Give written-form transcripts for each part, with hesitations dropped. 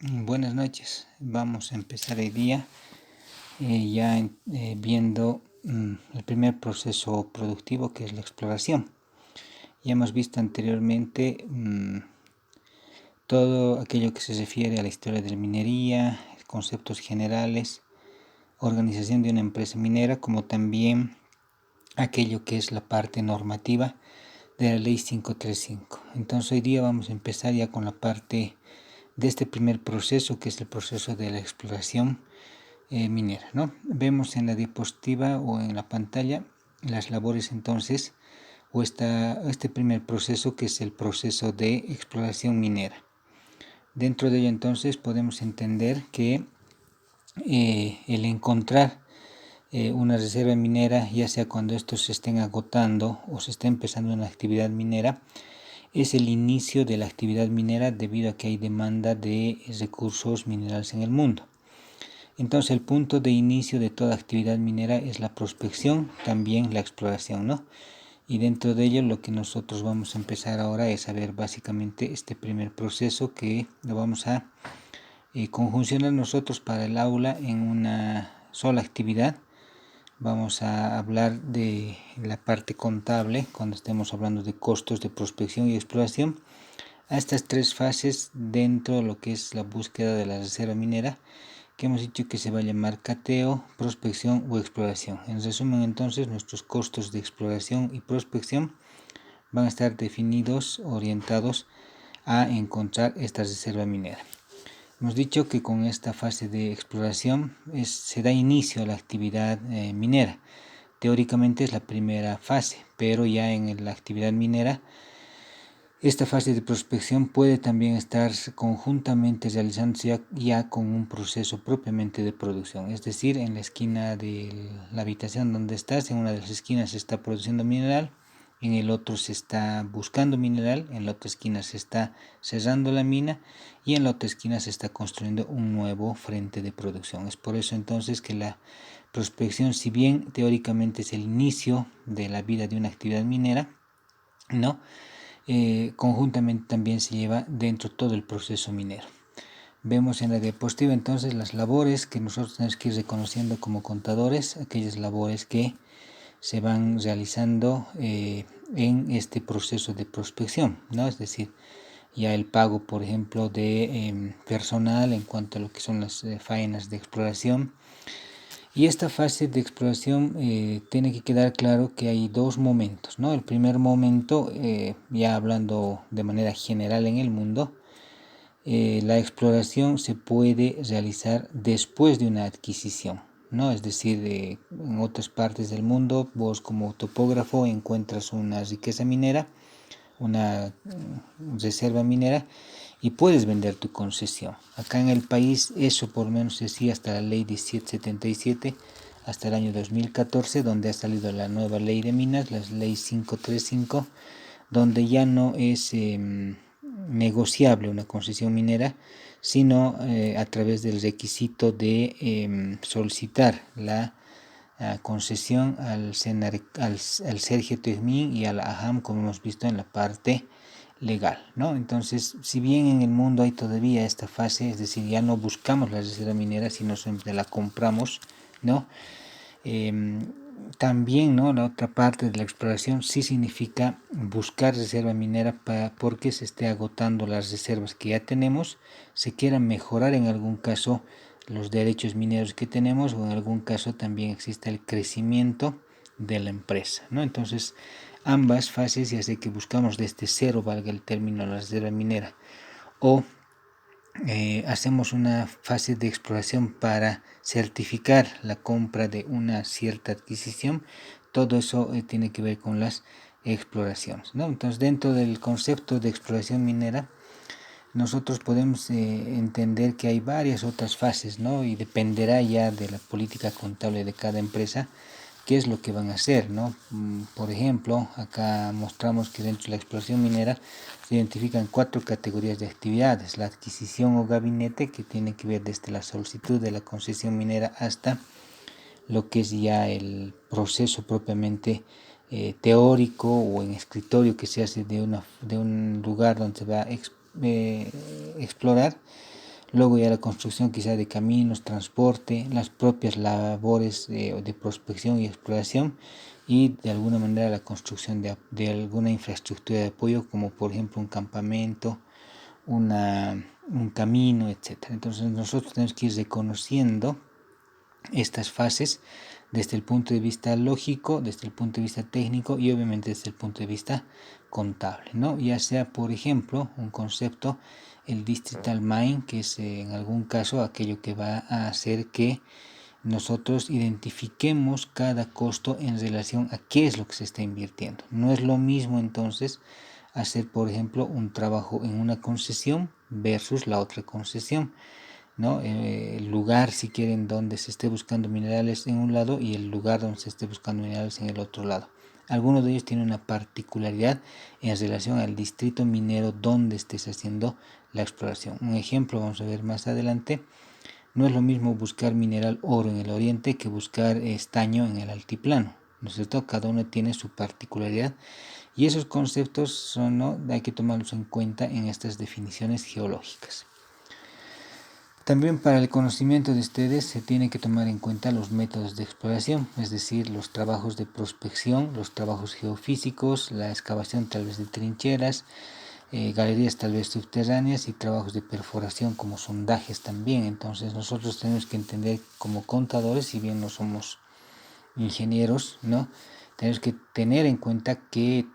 Buenas noches. Vamos a empezar hoy día viendo el primer proceso productivo, que es la exploración. Ya hemos visto anteriormente todo aquello que se refiere a la historia de la minería, conceptos generales, organización de una empresa minera, como también aquello que es la parte normativa de la ley 535. Entonces hoy día vamos a empezar ya con la parte de este primer proceso, que es el proceso de la exploración minera, ¿no? Vemos en la diapositiva o en la pantalla las labores entonces este primer proceso, que es el proceso de exploración minera. Dentro de ello entonces podemos entender que el encontrar una reserva minera, ya sea cuando estos se estén agotando o se esté empezando una actividad minera, es el inicio de la actividad minera, debido a que hay demanda de recursos minerales en el mundo. Entonces el punto de inicio de toda actividad minera es la prospección, también la exploración, ¿no? Y dentro de ello lo que nosotros vamos a empezar ahora es a ver básicamente este primer proceso, que lo vamos a conjuncionar nosotros para el aula en una sola actividad. Vamos a hablar de la parte contable cuando estemos hablando de costos de prospección y exploración, a estas tres fases dentro de lo que es la búsqueda de la reserva minera, que hemos dicho que se va a llamar cateo, prospección o exploración. En resumen, entonces, nuestros costos de exploración y prospección van a estar definidos, orientados a encontrar esta reserva minera. Hemos dicho que con esta fase de exploración se da inicio a la actividad minera. Teóricamente es la primera fase, pero ya en la actividad minera, esta fase de prospección puede también estar conjuntamente realizándose ya con un proceso propiamente de producción. Es decir, en la esquina de la habitación donde estás, en una de las esquinas se está produciendo mineral, en el otro se está buscando mineral, en la otra esquina se está cerrando la mina y en la otra esquina se está construyendo un nuevo frente de producción. Es por eso entonces que la prospección, si bien teóricamente es el inicio de la vida de una actividad minera, ¿no? Conjuntamente también se lleva dentro todo el proceso minero. Vemos en la diapositiva entonces las labores que nosotros tenemos que ir reconociendo como contadores, aquellas labores que se van realizando en este proceso de prospección, ¿no? Es decir, ya el pago, por ejemplo, de personal en cuanto a lo que son las faenas de exploración. Y esta fase de exploración tiene que quedar claro que hay dos momentos, ¿no? El primer momento, ya hablando de manera general en el mundo, la exploración se puede realizar después de una adquisición, ¿no? Es decir, en otras partes del mundo, vos como topógrafo encuentras una riqueza minera, una reserva minera, y puedes vender tu concesión. Acá en el país eso por lo menos se hacía hasta la ley 1777, hasta el año 2014, donde ha salido la nueva ley de minas, la ley 535, donde ya no es negociable una concesión minera, sino a través del requisito de solicitar la concesión al CERGETOIGMIN y a la AJAM, como hemos visto en la parte legal, ¿no? Entonces, si bien en el mundo hay todavía esta fase, es decir, ya no buscamos la reserva minera, sino siempre la compramos, ¿no? También, ¿no? La otra parte de la exploración sí significa buscar reserva minera porque se esté agotando las reservas que ya tenemos, se quiera mejorar en algún caso los derechos mineros que tenemos, o en algún caso también existe el crecimiento de la empresa, ¿no? Entonces, ambas fases, ya sé que buscamos desde cero, valga el término, la reserva minera, o hacemos una fase de exploración para certificar la compra de una cierta adquisición. Todo eso tiene que ver con las exploraciones, ¿no? Entonces, dentro del concepto de exploración minera, nosotros podemos entender que hay varias otras fases, ¿no? Y dependerá ya de la política contable de cada empresa qué es lo que van a hacer, ¿no? Por ejemplo, acá mostramos que dentro de la exploración minera se identifican 4 categorías de actividades: la adquisición o gabinete, que tiene que ver desde la solicitud de la concesión minera hasta lo que es ya el proceso propiamente teórico o en escritorio, que se hace de un lugar donde se va a explorar. luego ya la construcción quizá de caminos, transporte, las propias labores de prospección y exploración, y de alguna manera la construcción de alguna infraestructura de apoyo, como por ejemplo un campamento, un camino, etcétera. Entonces nosotros tenemos que ir reconociendo estas fases desde el punto de vista lógico, desde el punto de vista técnico y obviamente desde el punto de vista contable, ¿no? Ya sea, por ejemplo, un concepto, el distrital mind, que es en algún caso aquello que va a hacer que nosotros identifiquemos cada costo en relación a qué es lo que se está invirtiendo. No es lo mismo entonces hacer, por ejemplo, un trabajo en una concesión versus la otra concesión, ¿no? El lugar, si quieren, donde se esté buscando minerales en un lado y el lugar donde se esté buscando minerales en el otro lado. Algunos de ellos tienen una particularidad en relación al distrito minero donde estés haciendo la exploración. Un ejemplo vamos a ver más adelante. No es lo mismo buscar mineral oro en el oriente que buscar estaño en el altiplano, ¿no es cierto? Cada uno tiene su particularidad y esos conceptos son, ¿no?, hay que tomarlos en cuenta en estas definiciones geológicas. También para el conocimiento de ustedes se tiene que tomar en cuenta los métodos de exploración, es decir, los trabajos de prospección, los trabajos geofísicos, la excavación tal vez de trincheras, galerías tal vez subterráneas y trabajos de perforación como sondajes también. Entonces nosotros tenemos que entender como contadores, si bien no somos ingenieros, ¿no?, tenemos que tener en cuenta que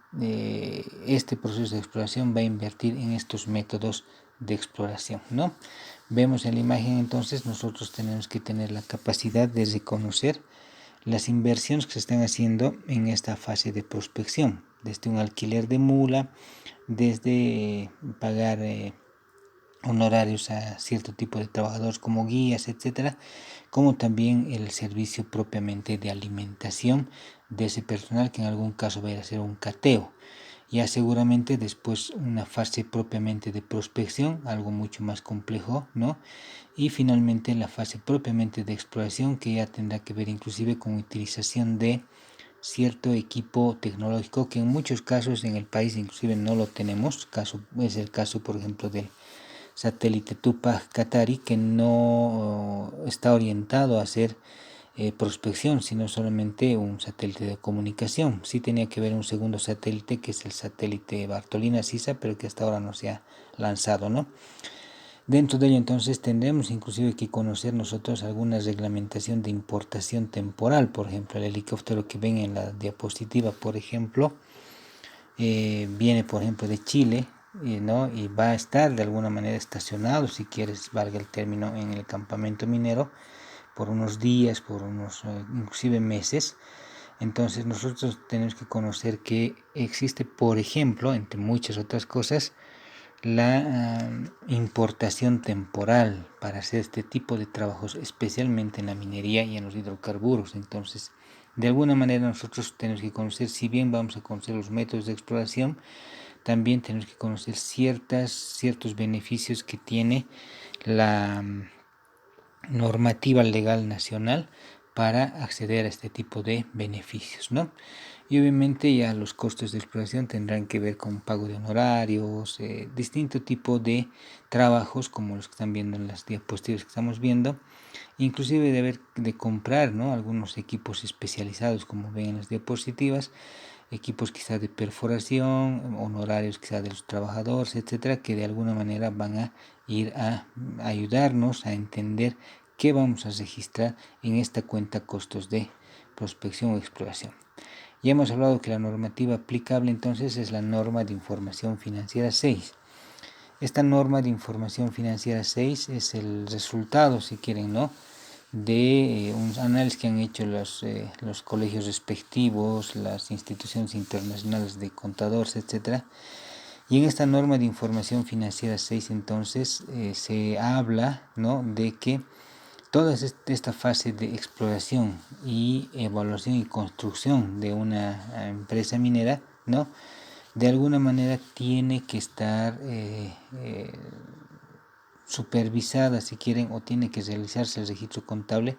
este proceso de exploración va a invertir en estos métodos de exploración, ¿no? Vemos en la imagen entonces nosotros tenemos que tener la capacidad de reconocer las inversiones que se están haciendo en esta fase de prospección, desde un alquiler de mula, desde pagar honorarios a cierto tipo de trabajadores como guías, etcétera, como también el servicio propiamente de alimentación de ese personal, que en algún caso va a ir a hacer un cateo. Ya seguramente después una fase propiamente de prospección, algo mucho más complejo, ¿no? Y finalmente la fase propiamente de exploración, que ya tendrá que ver inclusive con utilización de cierto equipo tecnológico que en muchos casos en el país inclusive no lo tenemos. Es el caso, por ejemplo, del satélite Tupac Katari, que no está orientado a hacer prospección, sino solamente un satélite de comunicación. Sí tenía que ver un segundo satélite, que es el satélite Bartolina Sisa, pero que hasta ahora no se ha lanzado, ¿no? Dentro de ello entonces tendremos inclusive que conocer nosotros alguna reglamentación de importación temporal. Por ejemplo, el helicóptero que ven en la diapositiva, por ejemplo, viene por ejemplo de Chile, ¿no?, y va a estar de alguna manera estacionado, si quieres, valga el término, en el campamento minero por unos días, por unos inclusive meses. Entonces nosotros tenemos que conocer que existe, por ejemplo, entre muchas otras cosas, la importación temporal para hacer este tipo de trabajos, especialmente en la minería y en los hidrocarburos. Entonces, de alguna manera nosotros tenemos que conocer, si bien vamos a conocer los métodos de exploración, también tenemos que conocer ciertos beneficios que tiene la normativa legal nacional para acceder a este tipo de beneficios, ¿no? Y obviamente ya los costos de exploración tendrán que ver con pago de honorarios, distinto tipo de trabajos como los que están viendo en las diapositivas que estamos viendo, inclusive de comprar, ¿no?, algunos equipos especializados como ven en las diapositivas, equipos quizá de perforación, honorarios quizá de los trabajadores, etcétera, que de alguna manera van a ir a ayudarnos a entender qué vamos a registrar en esta cuenta costos de prospección o exploración. Ya hemos hablado que la normativa aplicable entonces es la norma de información financiera 6. Esta norma de información financiera 6 es el resultado, si quieren, ¿no?, de un análisis que han hecho los colegios respectivos, las instituciones internacionales de contadores, etcétera. Y en esta norma de información financiera 6 entonces se habla, ¿no?, de que toda esta fase de exploración y evaluación y construcción de una empresa minera, ¿no?, de alguna manera tiene que estar supervisada, si quieren, o tiene que realizarse el registro contable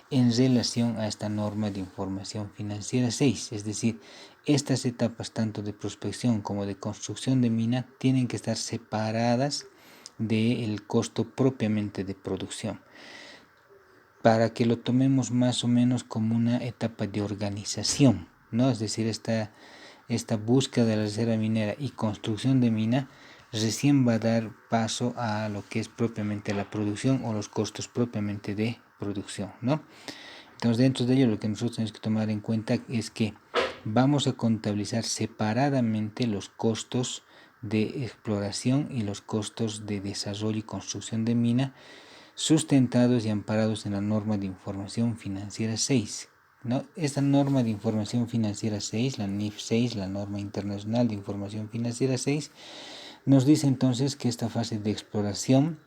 en relación a esta norma de información financiera 6. Es decir, estas etapas tanto de prospección como de construcción de mina tienen que estar separadas del costo propiamente de producción, para que lo tomemos más o menos como una etapa de organización, ¿no? Es decir, esta búsqueda de la reserva minera y construcción de mina recién va a dar paso a lo que es propiamente la producción o los costos propiamente de producción, ¿no? Entonces, dentro de ello, lo que nosotros tenemos que tomar en cuenta es que vamos a contabilizar separadamente los costos de exploración y los costos de desarrollo y construcción de mina, sustentados y amparados en la norma de información financiera 6, ¿no? Esta norma de información financiera 6, la NIF 6, la norma internacional de información financiera 6, nos dice entonces que esta fase de exploración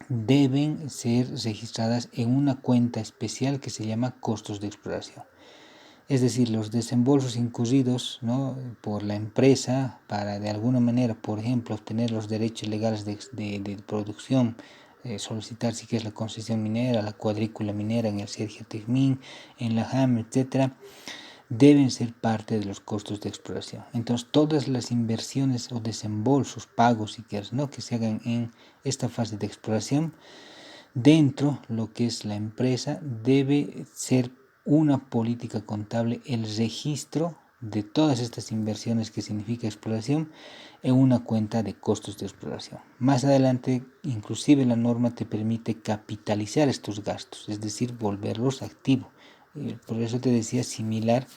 deben ser registradas en una cuenta especial que se llama costos de exploración. Es decir, los desembolsos incurridos, ¿no?, por la empresa para de alguna manera, por ejemplo, obtener los derechos legales de producción, solicitar si es la concesión minera, la cuadrícula minera en el Sergia Tejmin, en la JAM, etcétera, deben ser parte de los costos de exploración. Entonces, todas las inversiones o desembolsos, pagos, si quieres, ¿no?, que se hagan en esta fase de exploración, dentro lo que es la empresa, debe ser una política contable el registro de todas estas inversiones que significa exploración en una cuenta de costos de exploración. Más adelante, inclusive la norma te permite capitalizar estos gastos, es decir, volverlos activos. Por eso te decía, similar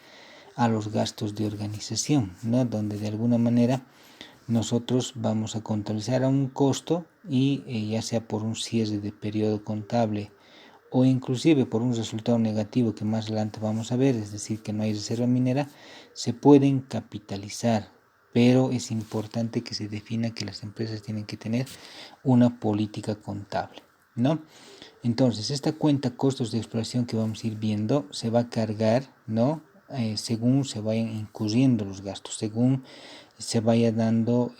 a los gastos de organización, ¿no?, donde de alguna manera nosotros vamos a contabilizar a un costo y ya sea por un cierre de periodo contable o inclusive por un resultado negativo que más adelante vamos a ver, es decir, que no hay reserva minera, se pueden capitalizar, pero es importante que se defina que las empresas tienen que tener una política contable, ¿no? Entonces, esta cuenta costos de exploración que vamos a ir viendo se va a cargar, ¿no?, según se vayan incurriendo los gastos, según se vaya dando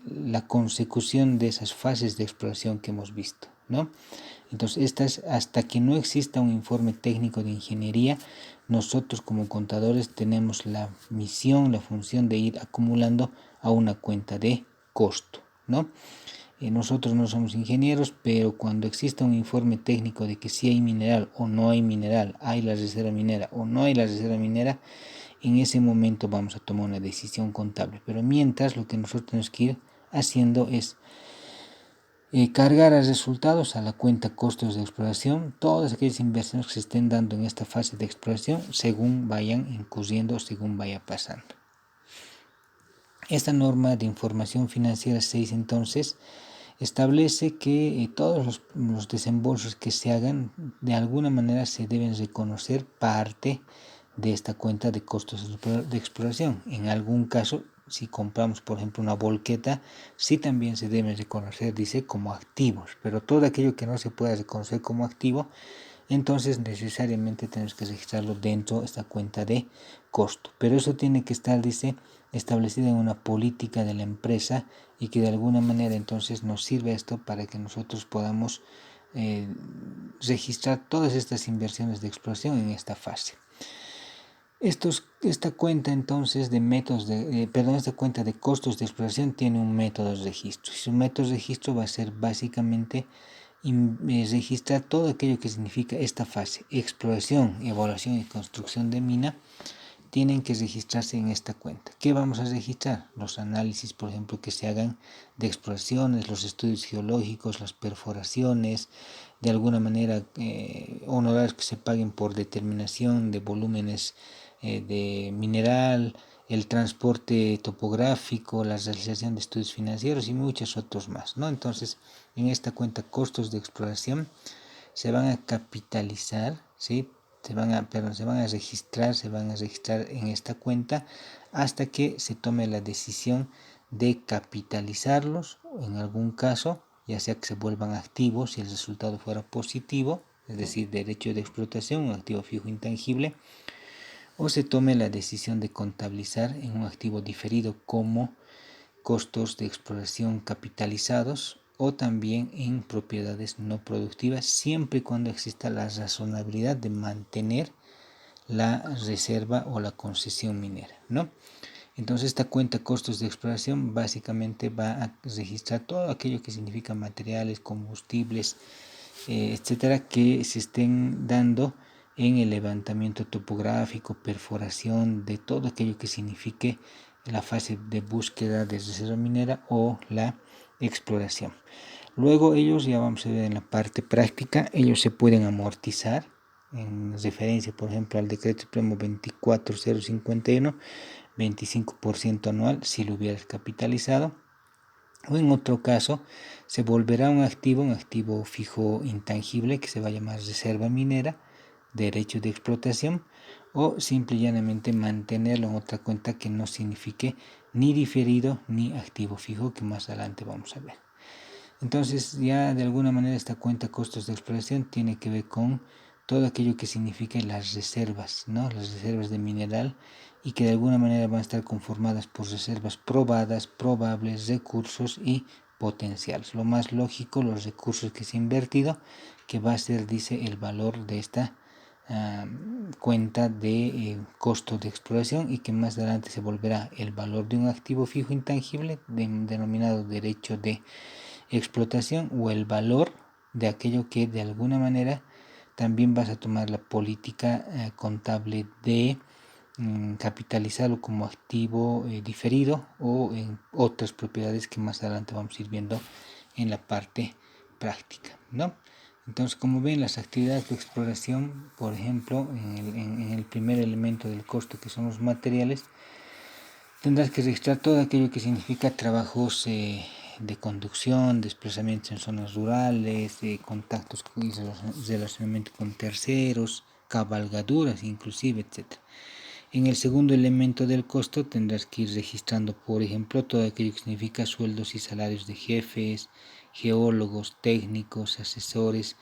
la consecución de esas fases de exploración que hemos visto, ¿no? Entonces, hasta que no exista un informe técnico de ingeniería, nosotros como contadores tenemos la misión, la función de ir acumulando a una cuenta de costo, ¿no? Nosotros no somos ingenieros, pero cuando exista un informe técnico de que si hay mineral o no hay mineral, hay la reserva minera o no hay la reserva minera, en ese momento vamos a tomar una decisión contable. Pero mientras, lo que nosotros tenemos que ir haciendo es cargar a resultados a la cuenta costos de exploración todas aquellas inversiones que se estén dando en esta fase de exploración según vayan incurriendo, según vaya pasando. Esta norma de información financiera 6 entonces establece que todos los desembolsos que se hagan de alguna manera se deben reconocer parte de esta cuenta de costos de exploración. En algún caso, si compramos por ejemplo una volqueta, sí también se deben reconocer, dice, como activos, pero todo aquello que no se pueda reconocer como activo, entonces necesariamente tenemos que registrarlo dentro de esta cuenta de costo. Pero eso tiene que estar, dice, establecida en una política de la empresa y que de alguna manera entonces nos sirve esto para que nosotros podamos registrar todas estas inversiones de exploración en esta fase. Esta cuenta entonces de métodos esta cuenta de costos de exploración tiene un método de registro y su método de registro va a ser básicamente registrar todo aquello que significa esta fase: exploración, evaluación y construcción de mina. Tienen que registrarse en esta cuenta. ¿Qué vamos a registrar? Los análisis, por ejemplo, que se hagan de exploraciones, los estudios geológicos, las perforaciones, de alguna manera honorarios que se paguen por determinación de volúmenes de mineral, el transporte topográfico, la realización de estudios financieros y muchos otros más, ¿no? Entonces, en esta cuenta costos de exploración se van a capitalizar, ¿sí? Se van a registrar en esta cuenta hasta que se tome la decisión de capitalizarlos, en algún caso, ya sea que se vuelvan activos si el resultado fuera positivo, es decir, derecho de explotación, un activo fijo intangible, o se tome la decisión de contabilizar en un activo diferido como costos de exploración capitalizados, o también en propiedades no productivas, siempre y cuando exista la razonabilidad de mantener la reserva o la concesión minera, ¿no? Entonces esta cuenta costos de exploración básicamente va a registrar todo aquello que significa materiales, combustibles, etcétera, que se estén dando en el levantamiento topográfico, perforación, de todo aquello que signifique la fase de búsqueda de reserva minera o la exploración. Luego ellos, ya vamos a ver en la parte práctica, ellos se pueden amortizar en referencia, por ejemplo, al decreto supremo 24051, 25% anual si lo hubieras capitalizado, o en otro caso se volverá un activo fijo intangible que se va a llamar reserva minera, derecho de explotación, o simple y llanamente mantenerlo en otra cuenta que no signifique ni diferido ni activo fijo, que más adelante vamos a ver. Entonces ya de alguna manera esta cuenta costos de exploración tiene que ver con todo aquello que significa las reservas, ¿no? Las reservas de mineral, y que de alguna manera van a estar conformadas por reservas probadas, probables, recursos y potenciales. Lo más lógico, los recursos que se ha invertido, que va a ser, dice, el valor de esta cuenta de costo de exploración, y que más adelante se volverá el valor de un activo fijo intangible denominado derecho de explotación, o el valor de aquello que de alguna manera también vas a tomar la política contable de capitalizarlo como activo diferido, o en otras propiedades que más adelante vamos a ir viendo en la parte práctica, ¿no? Entonces, como ven, las actividades de exploración, por ejemplo, en el primer elemento del costo, que son los materiales, tendrás que registrar todo aquello que significa trabajos de conducción, desplazamientos en zonas rurales, contactos y relacionamiento con terceros, cabalgaduras inclusive, etc. En el segundo elemento del costo tendrás que ir registrando, por ejemplo, todo aquello que significa sueldos y salarios de jefes, geólogos, técnicos, asesores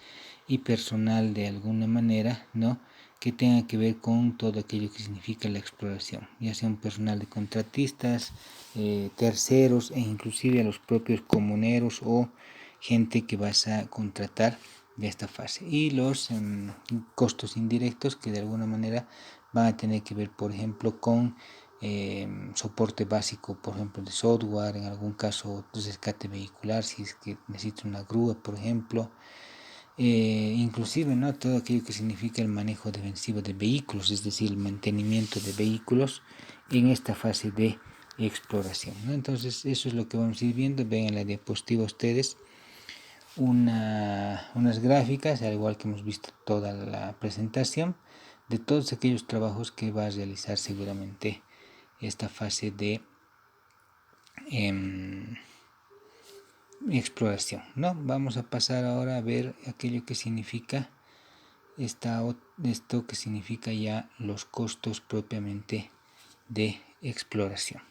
y personal de alguna manera, ¿no?, que tenga que ver con todo aquello que significa la exploración, ya sea un personal de contratistas, terceros, e inclusive a los propios comuneros o gente que vas a contratar de esta fase. Y los costos indirectos, que de alguna manera van a tener que ver, por ejemplo, con soporte básico, por ejemplo, de software, en algún caso rescate vehicular, si es que necesita una grúa, por ejemplo, inclusive, ¿no?, todo aquello que significa el manejo defensivo de vehículos, es decir, el mantenimiento de vehículos en esta fase de exploración, ¿no? Entonces eso es lo que vamos a ir viendo. Ven en la diapositiva ustedes unas gráficas, al igual que hemos visto toda la presentación, de todos aquellos trabajos que va a realizar seguramente esta fase de exploración, ¿no? Vamos a pasar ahora a ver aquello que significa esto que significa ya los costos propiamente de exploración.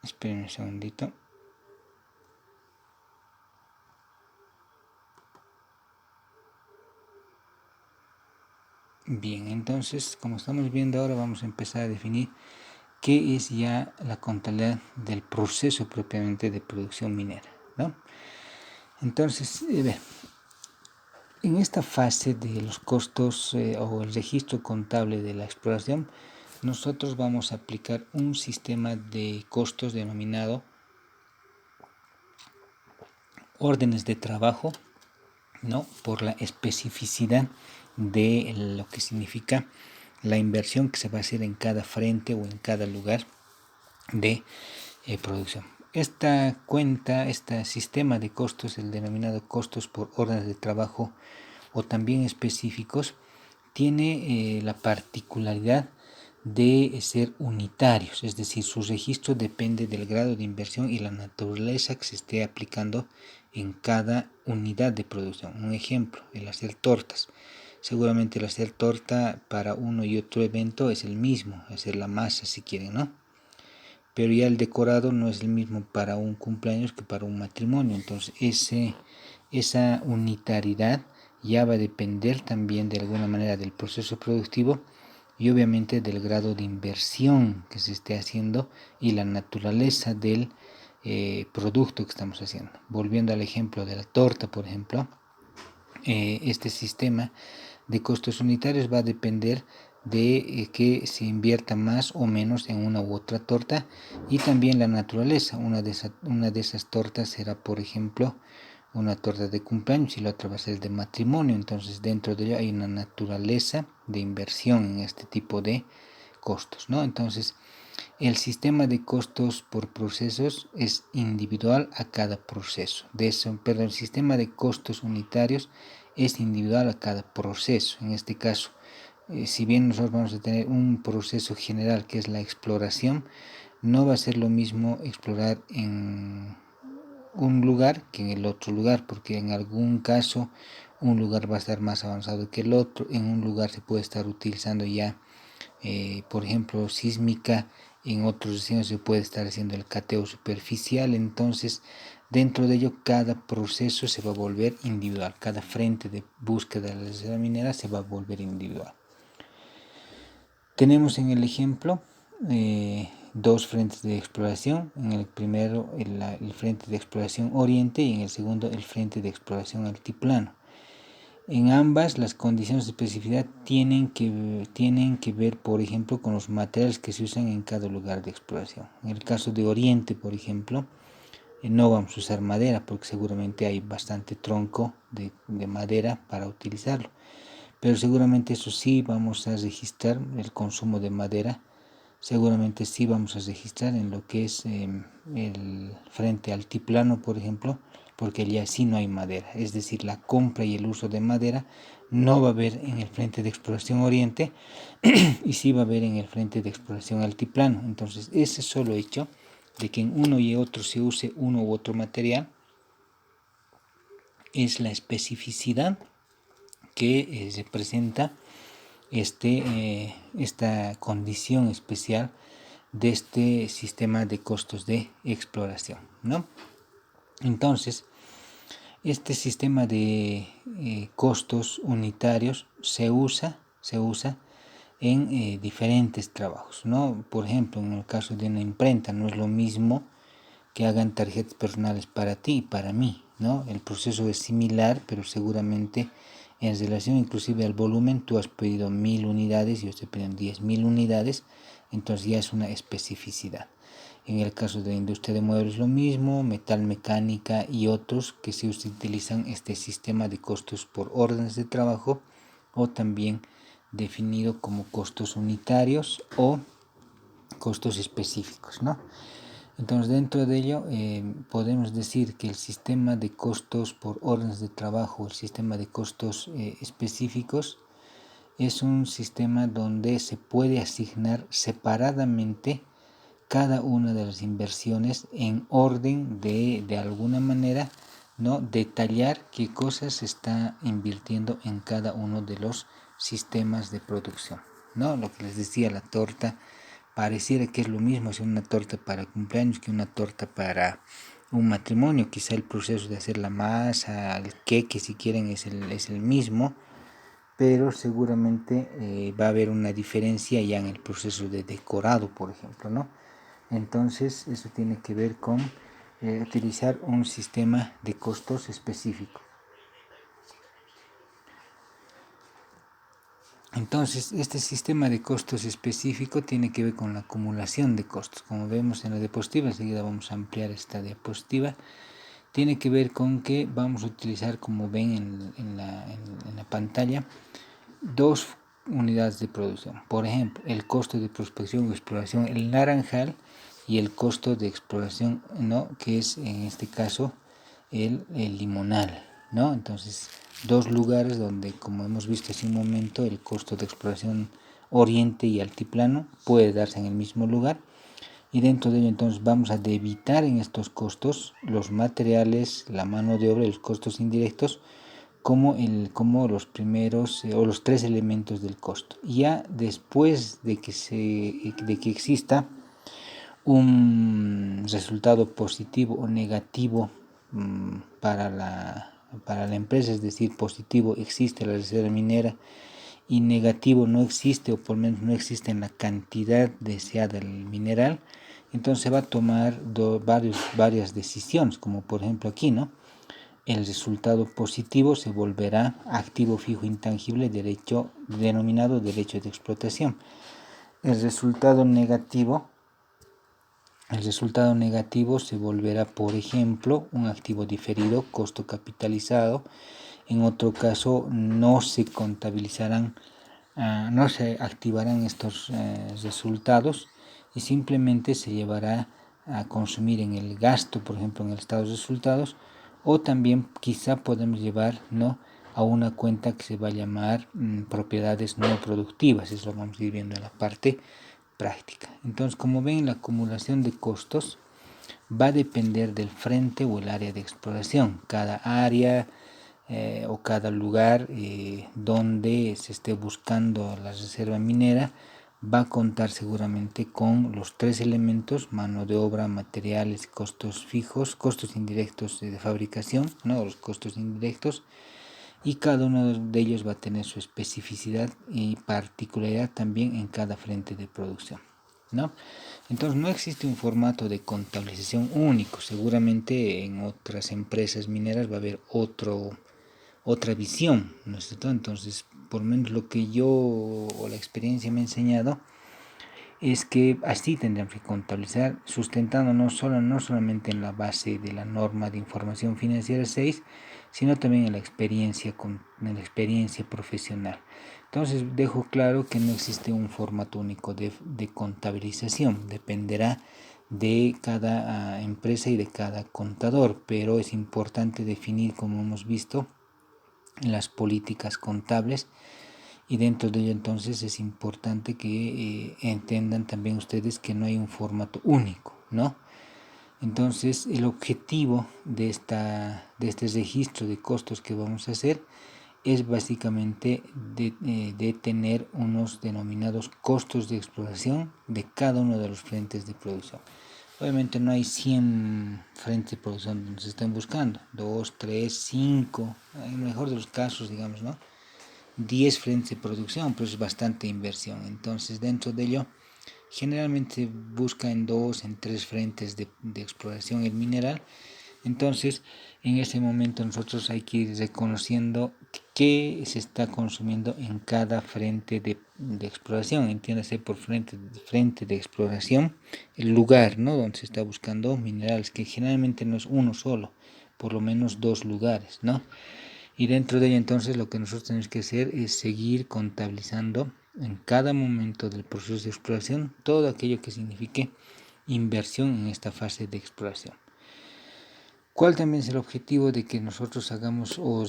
Esperen un segundito. Bien, entonces, como estamos viendo ahora, vamos a empezar a definir qué es ya la contabilidad del proceso propiamente de producción minera, ¿no? Entonces, en esta fase de los costos o el registro contable de la exploración, nosotros vamos a aplicar un sistema de costos denominado órdenes de trabajo, ¿no?, por la especificidad de lo que significa la inversión que se va a hacer en cada frente o en cada lugar de producción. Esta cuenta, este sistema de costos, el denominado costos por órdenes de trabajo o también específicos, tiene la particularidad de ser unitarios, es decir, su registro depende del grado de inversión y la naturaleza que se esté aplicando en cada unidad de producción. Un ejemplo, el hacer tortas. Seguramente el hacer torta para uno y otro evento es el mismo, hacer la masa si quieren, ¿no? Pero ya el decorado no es el mismo para un cumpleaños que para un matrimonio. Entonces esa unitariedad ya va a depender también de alguna manera del proceso productivo y obviamente del grado de inversión que se esté haciendo y la naturaleza del producto que estamos haciendo. Volviendo al ejemplo de la torta, por ejemplo, este sistema de costos unitarios va a depender de que se invierta más o menos en una u otra torta, y también la naturaleza. Una de esas tortas será, por ejemplo, una torta de cumpleaños y la otra va a ser de matrimonio. Entonces dentro de ello hay una naturaleza de inversión en este tipo de costos, ¿no? Entonces el sistema de costos por procesos es individual a cada proceso. Pero el sistema de costos unitarios es individual a cada proceso. En este caso, si bien nosotros vamos a tener un proceso general que es la exploración, no va a ser lo mismo explorar en un lugar que en el otro lugar, porque en algún caso un lugar va a estar más avanzado que el otro. En un lugar se puede estar utilizando ya, por ejemplo, sísmica, en otros destinos se puede estar haciendo el cateo superficial. Entonces dentro de ello cada proceso se va a volver individual, cada frente de búsqueda de la reserva minera se va a volver individual. Tenemos en el ejemplo dos frentes de exploración. En el primero el frente de exploración oriente y en el segundo el frente de exploración altiplano. En ambas las condiciones de especificidad tienen que ver, por ejemplo, con los materiales que se usan en cada lugar de exploración. En el caso de oriente, por ejemplo, no vamos a usar madera porque seguramente hay bastante tronco de madera para utilizarlo. Pero seguramente eso sí vamos a registrar el consumo de madera. Seguramente sí vamos a registrar en lo que es el frente altiplano, por ejemplo, porque allá sí no hay madera. Es decir, la compra y el uso de madera no va a haber en el frente de exploración oriente y sí va a haber en el frente de exploración altiplano. Entonces, ese solo hecho de que en uno y otro se use uno u otro material es la especificidad que representa esta condición especial de este sistema de costos de exploración, ¿no? Entonces, este sistema de costos unitarios se usa en diferentes trabajos, ¿no? Por ejemplo, en el caso de una imprenta, no es lo mismo que hagan tarjetas personales para ti y para mí, ¿no? El proceso es similar, pero seguramente en relación inclusive al volumen, tú has pedido 1000 unidades y yo estoy pidiendo 10.000 unidades, entonces ya es una especificidad. En el caso de la industria de muebles lo mismo, metal mecánica y otros que se utilizan este sistema de costos por órdenes de trabajo, o también definido como costos unitarios o costos específicos, ¿no? Entonces dentro de ello podemos decir que el sistema de costos por órdenes de trabajo, el sistema de costos específicos, es un sistema donde se puede asignar separadamente cada una de las inversiones en orden de alguna manera, ¿no? Detallar qué cosas se está invirtiendo en cada uno de los sistemas de producción, ¿no? Lo que les decía, la torta pareciera que es lo mismo hacer una torta para cumpleaños que una torta para un matrimonio. Quizá el proceso de hacer la masa, el queque si quieren es el mismo, pero seguramente va a haber una diferencia ya en el proceso de decorado, por ejemplo, ¿no? Entonces eso tiene que ver con utilizar un sistema de costos específico. Entonces, este sistema de costos específico tiene que ver con la acumulación de costos. Como vemos en la diapositiva, enseguida vamos a ampliar esta diapositiva, tiene que ver con que vamos a utilizar, como ven en la pantalla, dos unidades de producción. Por ejemplo, el costo de prospección o exploración, el naranjal, y el costo de exploración, ¿no? Que es en este caso el limonal, ¿no? Entonces, dos lugares donde, como hemos visto hace un momento, el costo de exploración oriente y altiplano puede darse en el mismo lugar, y dentro de ello entonces vamos a debitar en estos costos los materiales, la mano de obra y los costos indirectos como los primeros o los tres elementos del costo. Ya después de que exista un resultado positivo o negativo para la empresa, es decir, positivo existe la reserva minera y negativo no existe, o por lo menos no existe en la cantidad deseada del mineral, entonces se va a tomar varias decisiones, como por ejemplo aquí, ¿no? el resultado positivo se volverá activo fijo intangible denominado derecho de explotación. El resultado negativo se volverá, por ejemplo, un activo diferido, costo capitalizado. En otro caso, no se contabilizarán, no se activarán estos resultados y simplemente se llevará a consumir en el gasto, por ejemplo, en el estado de resultados, o también quizá podemos llevar, ¿no?, a una cuenta que se va a llamar propiedades no productivas. Eso lo vamos a ir viendo en la parte práctica. Entonces, como ven, la acumulación de costos va a depender del frente o el área de exploración. Cada área o cada lugar donde se esté buscando la reserva minera va a contar seguramente con los tres elementos: mano de obra, materiales, costos fijos, costos indirectos de fabricación, ¿no?, los costos indirectos, y cada uno de ellos va a tener su especificidad y particularidad también en cada frente de producción, ¿no? Entonces no existe un formato de contabilización único. Seguramente en otras empresas mineras va a haber otra visión, ¿no es cierto? Entonces, por lo menos lo que yo o la experiencia me ha enseñado es que así tendrán que contabilizar, sustentando no solamente en la base de la norma de información financiera 6, sino también en la experiencia profesional. Entonces dejo claro que no existe un formato único de contabilización, dependerá de cada empresa y de cada contador, pero es importante definir, como hemos visto, las políticas contables, y dentro de ello entonces es importante que entiendan también ustedes que no hay un formato único, ¿no? Entonces el objetivo de este registro de costos que vamos a hacer es básicamente de tener unos denominados costos de exploración de cada uno de los frentes de producción. Obviamente no hay 100 frentes de producción donde se estén buscando, 2, 3, 5, en el mejor de los casos, digamos, ¿no?, 10 frentes de producción, pero es bastante inversión. Entonces, dentro de ello, generalmente busca en 2, en 3 frentes de exploración el mineral. Entonces, en ese momento nosotros hay que ir reconociendo qué se está consumiendo en cada frente de exploración. Entiéndase por frente de exploración el lugar, ¿no?, donde se está buscando minerales, que generalmente no es uno solo, por lo menos 2 lugares, ¿no? Y dentro de ello entonces lo que nosotros tenemos que hacer es seguir contabilizando en cada momento del proceso de exploración todo aquello que signifique inversión en esta fase de exploración. ¿Cuál también es el objetivo de que nosotros hagamos o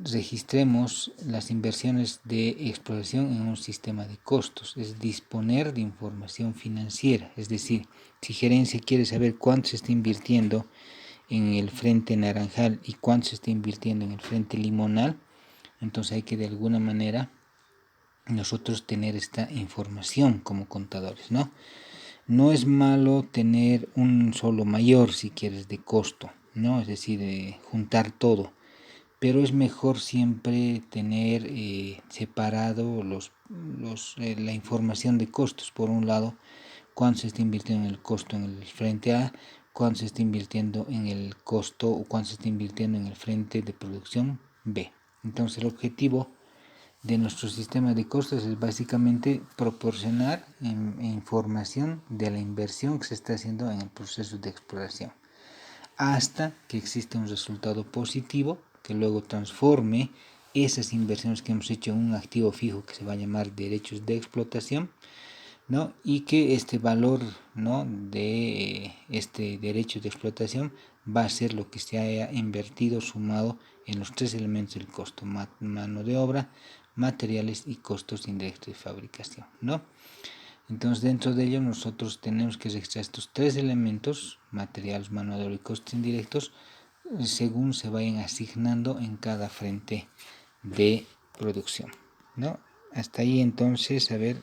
registremos las inversiones de exploración en un sistema de costos? Es disponer de información financiera, es decir, si gerencia quiere saber cuánto se está invirtiendo en el frente naranjal y cuánto se está invirtiendo en el frente limonal, entonces hay que de alguna manera nosotros tener esta información como contadores, ¿no? No es malo tener un solo mayor, si quieres, de costo, ¿no? Es decir, juntar todo, pero es mejor siempre tener separado la información de costos. Por un lado, cuánto se está invirtiendo en el costo en el frente A, cuánto se está invirtiendo en el costo o cuánto se está invirtiendo en el frente de producción B. Entonces el objetivo de nuestro sistema de costos es básicamente proporcionar información de la inversión que se está haciendo en el proceso de exploración, hasta que exista un resultado positivo que luego transforme esas inversiones que hemos hecho en un activo fijo que se va a llamar derechos de explotación, ¿no?, y que este valor, ¿no?, de este derecho de explotación va a ser lo que se haya invertido sumado en los tres elementos del costo: mano de obra, materiales y costos indirectos de fabricación, ¿no? Entonces dentro de ello nosotros tenemos que registrar estos tres elementos: materiales, mano de obra y costos indirectos, según se vayan asignando en cada frente de producción, ¿no? Hasta ahí entonces, a ver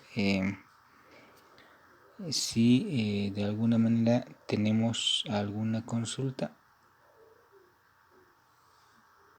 si de alguna manera tenemos alguna consulta.